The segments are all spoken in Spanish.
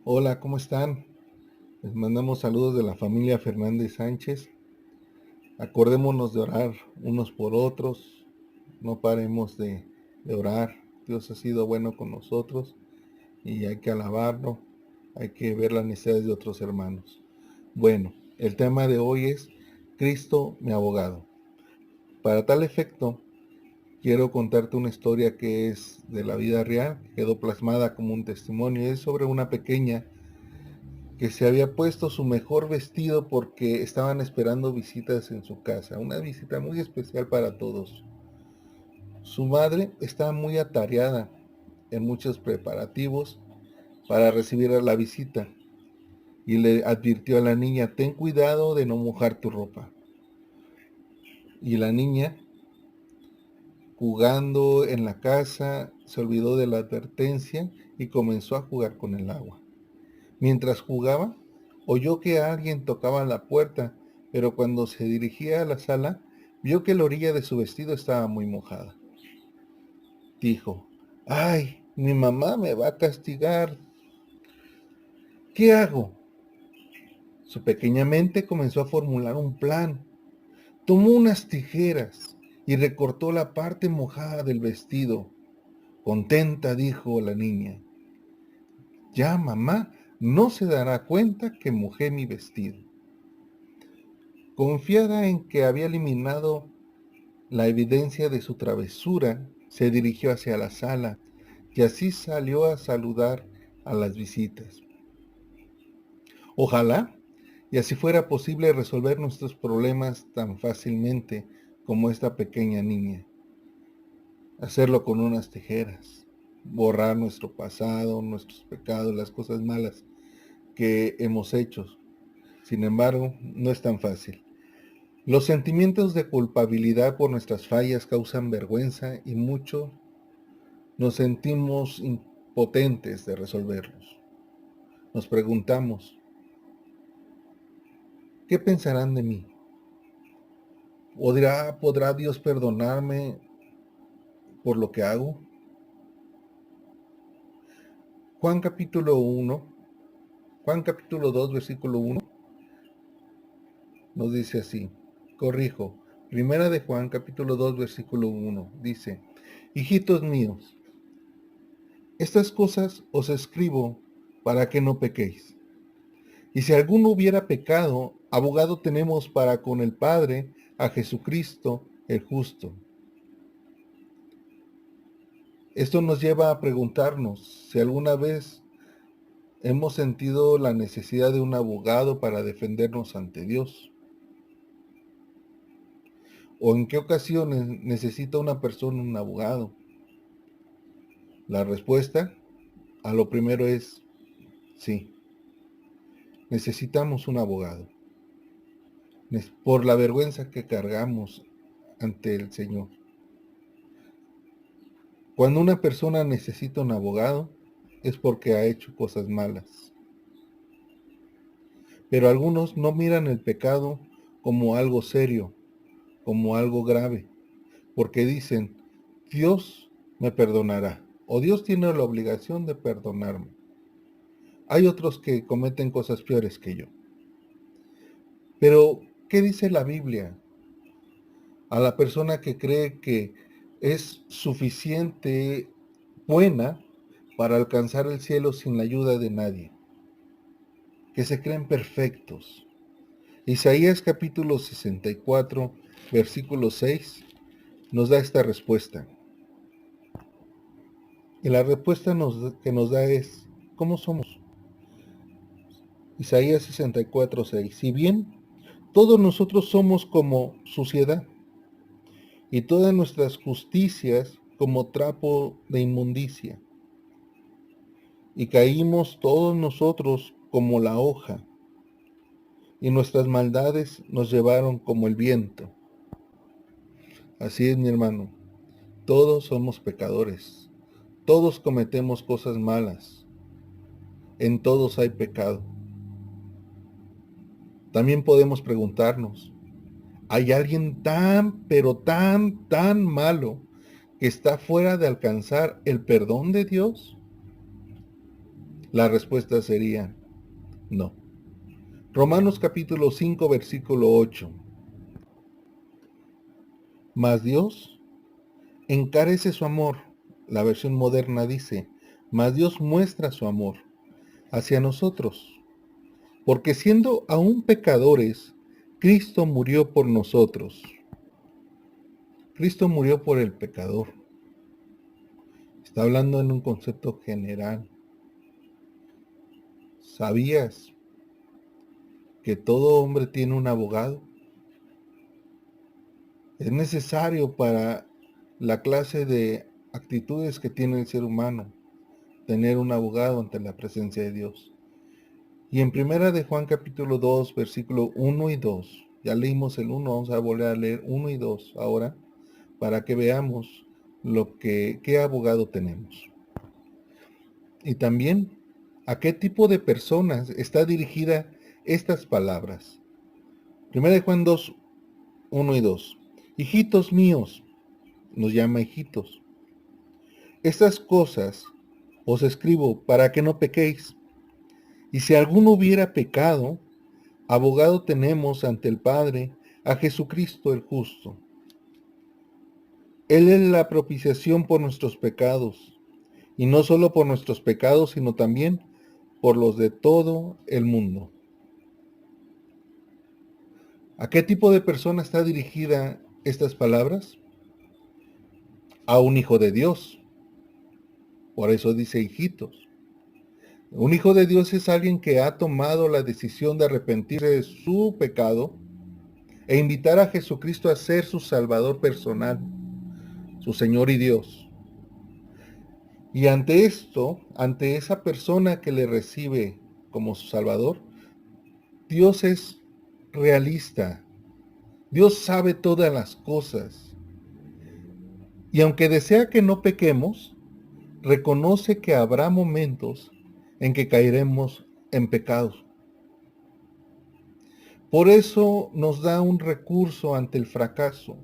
Hola, ¿cómo están? Les mandamos saludos de la familia Fernández Sánchez. Acordémonos de orar unos por otros. No paremos de orar. Dios ha sido bueno con nosotros y hay que alabarlo. Hay que ver las necesidades de otros hermanos. Bueno, el tema de hoy es Cristo, mi abogado. Para tal efecto, quiero contarte una historia que es de la vida real, que quedó plasmada como un testimonio. Es sobre una pequeña que se había puesto su mejor vestido porque estaban esperando visitas en su casa, una visita muy especial para todos. Su madre estaba muy atareada en muchos preparativos para recibir a la visita y le advirtió a la niña: ten cuidado de no mojar tu ropa. Y la niña, jugando en la casa, se olvidó de la advertencia y comenzó a jugar con el agua. Mientras jugaba, oyó que alguien tocaba la puerta, pero cuando se dirigía a la sala, vio que la orilla de su vestido estaba muy mojada. Dijo: ¡ay! Mi mamá me va a castigar. ¿Qué hago? Su pequeña mente comenzó a formular un plan. Tomó unas tijeras y recortó la parte mojada del vestido. Contenta, dijo la niña: ya mamá no se dará cuenta que mojé mi vestido. Confiada en que había eliminado la evidencia de su travesura, se dirigió hacia la sala y así salió a saludar a las visitas. Ojalá y así fuera posible resolver nuestros problemas tan fácilmente como esta pequeña niña. Hacerlo con unas tijeras, borrar nuestro pasado, nuestros pecados, las cosas malas que hemos hecho. Sin embargo, no es tan fácil. Los sentimientos de culpabilidad por nuestras fallas causan vergüenza y mucho nos sentimos impotentes de resolverlos. Nos preguntamos: ¿qué pensarán de mí? ¿Podrá Dios perdonarme por lo que hago? Juan capítulo 1, Juan capítulo 2, versículo 1 nos dice así. Corrijo, primera de Juan capítulo 2, versículo 1 dice: hijitos míos, estas cosas os escribo para que no pequéis. Y si alguno hubiera pecado, abogado tenemos para con el Padre, a Jesucristo el justo. Esto nos lleva a preguntarnos si alguna vez hemos sentido la necesidad de un abogado para defendernos ante Dios. ¿O en qué ocasiones necesita una persona un abogado? La respuesta a lo primero es sí. Necesitamos un abogado por la vergüenza que cargamos ante el Señor. Cuando una persona necesita un abogado es porque ha hecho cosas malas. Pero algunos no miran el pecado como algo serio, como algo grave, porque dicen: Dios me perdonará, o Dios tiene la obligación de perdonarme. Hay otros que cometen cosas peores que yo. Pero, ¿qué dice la Biblia a la persona que cree que es suficiente buena para alcanzar el cielo sin la ayuda de nadie, que se creen perfectos? Isaías capítulo 64, versículo 6, nos da esta respuesta. Y la respuesta que nos da es: ¿cómo somos? Isaías 64, 6. Si bien todos nosotros somos como suciedad, y todas nuestras justicias como trapo de inmundicia, y caímos todos nosotros como la hoja, y nuestras maldades nos llevaron como el viento. Así es, mi hermano, todos somos pecadores, todos cometemos cosas malas, en todos hay pecado. También podemos preguntarnos: ¿hay alguien tan, pero tan malo que está fuera de alcanzar el perdón de Dios? La respuesta sería no. Romanos capítulo 5, versículo 8. Mas Dios encarece su amor. La versión moderna dice, mas Dios muestra su amor hacia nosotros, porque siendo aún pecadores, Cristo murió por nosotros. Cristo murió por el pecador. Está hablando en un concepto general. ¿Sabías que todo hombre tiene un abogado? Es necesario para la clase de actitudes que tiene el ser humano tener un abogado ante la presencia de Dios. Y en primera de Juan capítulo 2, versículo 1 y 2, ya leímos el 1, vamos a volver a leer 1 y 2 ahora, para que veamos qué abogado tenemos. Y también, ¿a qué tipo de personas está dirigida estas palabras? Primera de Juan 2, 1 y 2. Hijitos míos, nos llama hijitos. Estas cosas os escribo para que no pequéis. Y si alguno hubiera pecado, abogado tenemos ante el Padre, a Jesucristo el justo. Él es la propiciación por nuestros pecados, y no solo por nuestros pecados, sino también por los de todo el mundo. ¿A qué tipo de persona está dirigida estas palabras? A un hijo de Dios. Por eso dice hijitos. Un hijo de Dios es alguien que ha tomado la decisión de arrepentirse de su pecado e invitar a Jesucristo a ser su Salvador personal, su Señor y Dios. Y ante esto, ante esa persona que le recibe como su Salvador, Dios es realista. Dios sabe todas las cosas. Y aunque desea que no pequemos, reconoce que habrá momentos en que caeremos en pecados. Por eso nos da un recurso ante el fracaso.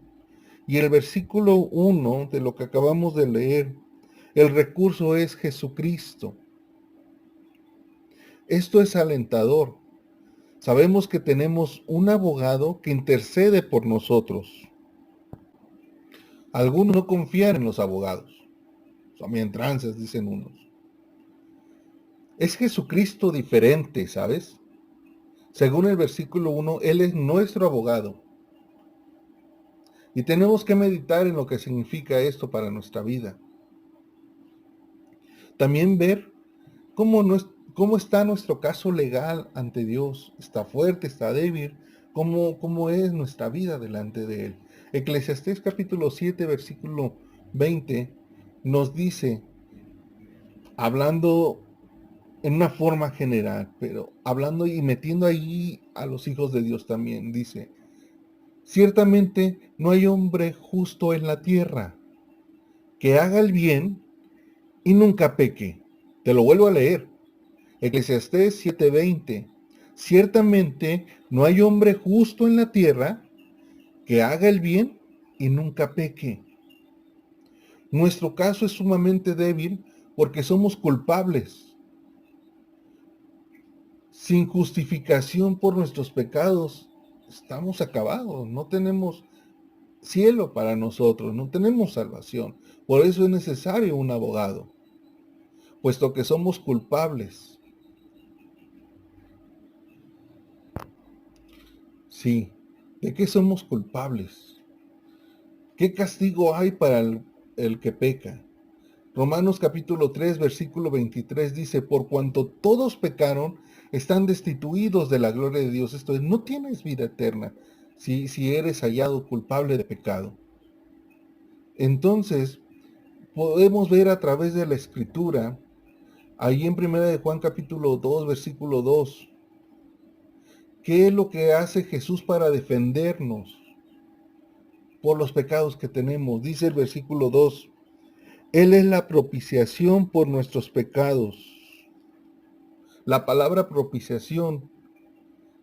Y el versículo 1 de lo que acabamos de leer, el recurso es Jesucristo. Esto es alentador. Sabemos que tenemos un abogado que intercede por nosotros. Algunos no confían en los abogados. Son bien tranzas, dicen unos. Es Jesucristo diferente, ¿sabes? Según el versículo 1, Él es nuestro abogado. Y tenemos que meditar en lo que significa esto para nuestra vida. También ver cómo está nuestro caso legal ante Dios. ¿Está fuerte? ¿Está débil? ¿Cómo es nuestra vida delante de Él? Eclesiastés capítulo 7, versículo 20, nos dice, hablando en una forma general, pero hablando y metiendo ahí a los hijos de Dios también, dice, ciertamente no hay hombre justo en la tierra que haga el bien y nunca peque. Te lo vuelvo a leer. Eclesiastés 7:20. Ciertamente no hay hombre justo en la tierra que haga el bien y nunca peque. Nuestro caso es sumamente débil porque somos culpables. Sin justificación por nuestros pecados, estamos acabados. No tenemos cielo para nosotros, no tenemos salvación. Por eso es necesario un abogado, puesto que somos culpables. Sí, ¿de qué somos culpables? ¿Qué castigo hay para el que peca? Romanos capítulo 3, versículo 23 dice, por cuanto todos pecaron, están destituidos de la gloria de Dios. Esto es, no tienes vida eterna si eres hallado culpable de pecado. Entonces, podemos ver a través de la escritura, ahí en primera de Juan capítulo 2, versículo 2, qué es lo que hace Jesús para defendernos por los pecados que tenemos. Dice el versículo 2, Él es la propiciación por nuestros pecados. La palabra propiciación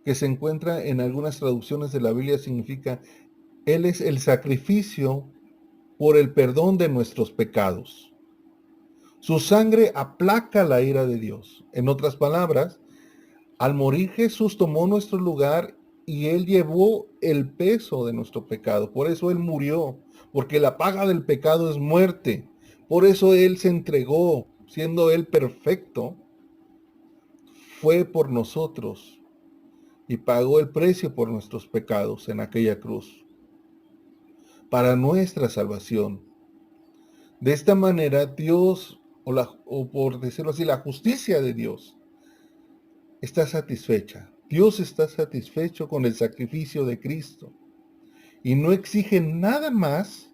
que se encuentra en algunas traducciones de la Biblia significa Él es el sacrificio por el perdón de nuestros pecados. Su sangre aplaca la ira de Dios. En otras palabras, al morir Jesús tomó nuestro lugar y Él llevó el peso de nuestro pecado. Por eso Él murió, porque la paga del pecado es muerte. Por eso Él se entregó, siendo Él perfecto, fue por nosotros y pagó el precio por nuestros pecados en aquella cruz, para nuestra salvación. De esta manera Dios, o por decirlo así, la justicia de Dios está satisfecha. Dios está satisfecho con el sacrificio de Cristo y no exige nada más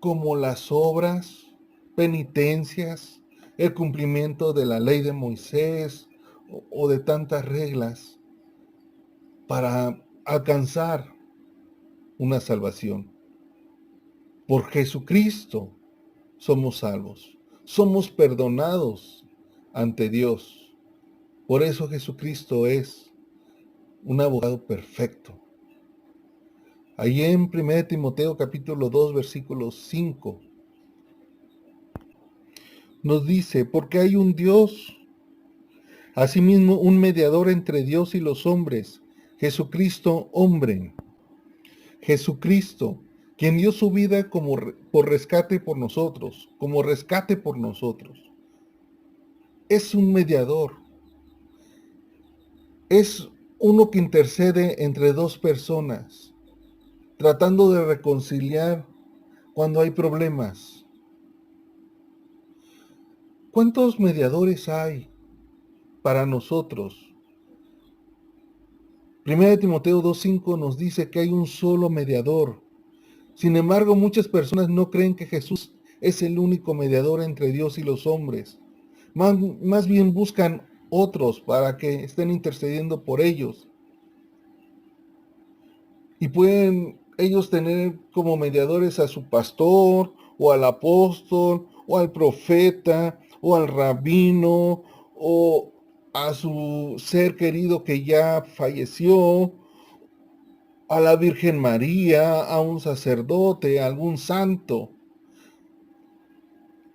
como las obras, penitencias, el cumplimiento de la ley de Moisés o de tantas reglas para alcanzar una salvación. Por Jesucristo somos salvos, somos perdonados ante Dios. Por eso Jesucristo es un abogado perfecto. Allí en 1 Timoteo capítulo 2 versículo 5 nos dice, porque hay un Dios, asimismo un mediador entre Dios y los hombres, Jesucristo hombre. Jesucristo, quien dio su vida por rescate por nosotros, como rescate por nosotros. Es un mediador. Es uno que intercede entre dos personas, tratando de reconciliar cuando hay problemas. ¿Cuántos mediadores hay para nosotros? 1 Timoteo 2:5 nos dice que hay un solo mediador. Sin embargo, muchas personas no creen que Jesús es el único mediador entre Dios y los hombres. Más bien buscan otros para que estén intercediendo por ellos. Y pueden ellos tener como mediadores a su pastor, o al apóstol, o al profeta, o al rabino, o a su ser querido que ya falleció, a la Virgen María, a un sacerdote, a algún santo.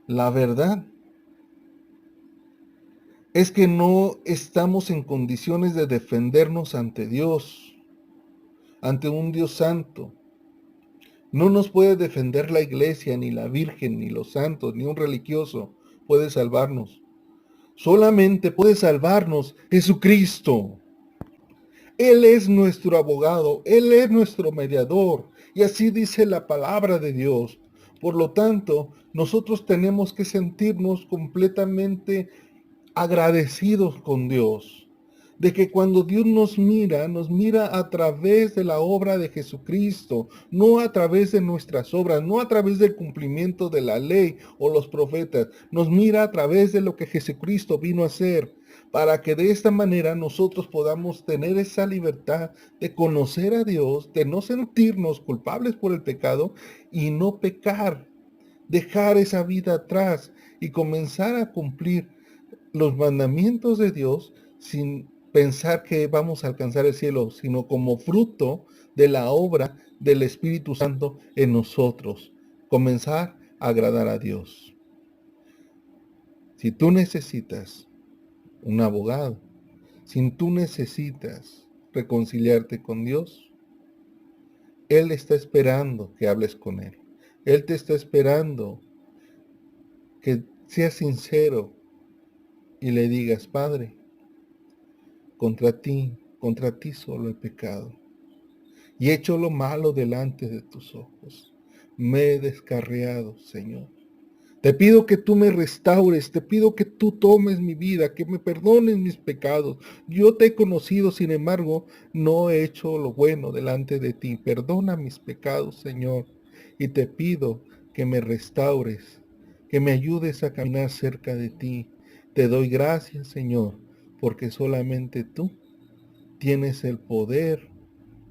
La verdad es que no estamos en condiciones de defendernos ante Dios, ante un Dios santo. No nos puede defender la iglesia, ni la Virgen, ni los santos, ni un religioso puede salvarnos. Solamente puede salvarnos Jesucristo. Él es nuestro abogado, Él es nuestro mediador. Y así dice la palabra de Dios. Por lo tanto, nosotros tenemos que sentirnos completamente agradecidos con Dios, de que cuando Dios nos mira a través de la obra de Jesucristo, no a través de nuestras obras, no a través del cumplimiento de la ley o los profetas, nos mira a través de lo que Jesucristo vino a hacer, para que de esta manera nosotros podamos tener esa libertad de conocer a Dios, de no sentirnos culpables por el pecado y no pecar, dejar esa vida atrás y comenzar a cumplir los mandamientos de Dios sin pensar que vamos a alcanzar el cielo, sino como fruto de la obra del Espíritu Santo en nosotros. Comenzar a agradar a Dios. Si tú necesitas un abogado, si tú necesitas reconciliarte con Dios, Él está esperando que hables con Él. Él te está esperando que seas sincero y le digas, Padre, contra ti solo he pecado, y he hecho lo malo delante de tus ojos. Me he descarriado, Señor. Te pido que tú me restaures, te pido que tú tomes mi vida, que me perdones mis pecados. Yo te he conocido, sin embargo, no he hecho lo bueno delante de ti. Perdona mis pecados, Señor, y te pido que me restaures, que me ayudes a caminar cerca de ti. Te doy gracias, Señor, porque solamente tú tienes el poder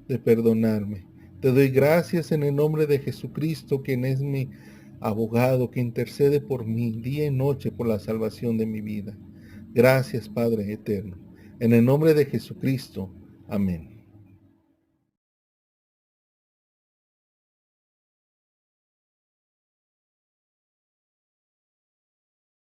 de perdonarme. Te doy gracias en el nombre de Jesucristo, quien es mi abogado, que intercede por mí día y noche por la salvación de mi vida. Gracias, Padre eterno. En el nombre de Jesucristo. Amén.